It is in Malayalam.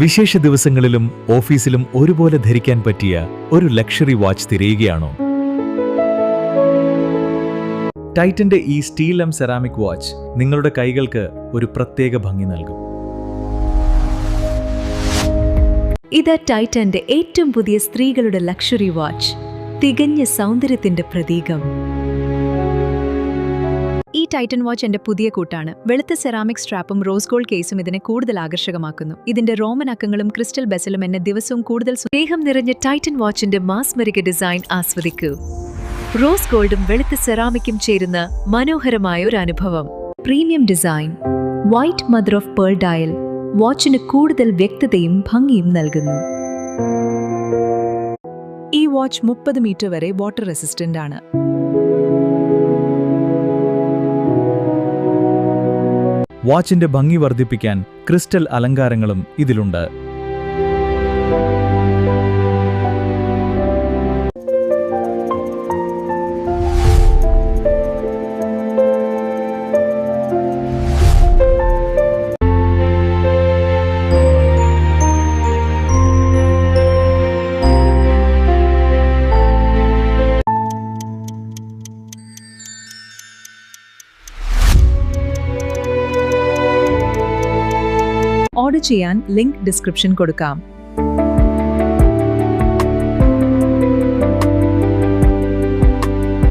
വിശേഷ ദിവസങ്ങളിലും ഓഫീസിലും ഒരുപോലെ ധരിക്കാൻ പറ്റിയ ഒരു ലക്ഷറി വാച്ച് തിരയുകയാണോ? ടൈറ്റന്റെ ഈ സ്റ്റീൽ സെറാമിക് വാച്ച് നിങ്ങളുടെ കൈകൾക്ക് ഒരു പ്രത്യേക ഭംഗി നൽകും. ഇത് ടൈറ്റന്റെ ഏറ്റവും പുതിയ സ്ത്രീകളുടെ ലക്ഷറി വാച്ച്, തികഞ്ഞ സൗന്ദര്യത്തിന്റെ പ്രതീകം. ഈ ടൈറ്റൻ വാച്ച് എന്റെ പുതിയ കൂട്ടാണ്. വെളുത്ത സെറാമിക് സ്ട്രാപ്പും റോസ് ഗോൾഡ് കേസും ഇതിനെ കൂടുതൽ ആകർഷകമാക്കുന്നു. ഇതിന്റെ റോമൻ അക്കങ്ങളും ക്രിസ്റ്റൽ ബെസലും എന്നെ ദിവസവും കൂടുതൽ സ്നേഹം നിറഞ്ഞ ടൈറ്റൻ വാച്ചിന്റെ മാസ്മരിക ഡിസൈൻ ആസ്വദിക്കൂ. റോസ് ഗോൾഡും വെളുത്ത സെറാമിക്കും ചേരുന്ന മനോഹരമായ ഒരു അനുഭവം. Premium design, white mother of pearl dial വാച്ചിന് കൂടുതൽ വ്യക്തതയും ഭംഗിയും നൽകുന്നു. ഈ വാച്ച് 30 മീറ്റർ വരെ വാട്ടർ റെസിസ്റ്റന്റ് ആണ്. വാച്ചിന്റെ ഭംഗി വർദ്ധിപ്പിക്കാൻ ക്രിസ്റ്റൽ അലങ്കാരങ്ങളും ഇതിലുണ്ട്. ഓർഡർ ചെയ്യാൻ ലിങ്ക് ഡിസ്ക്രിപ്ഷൻ കൊടുക്കാം.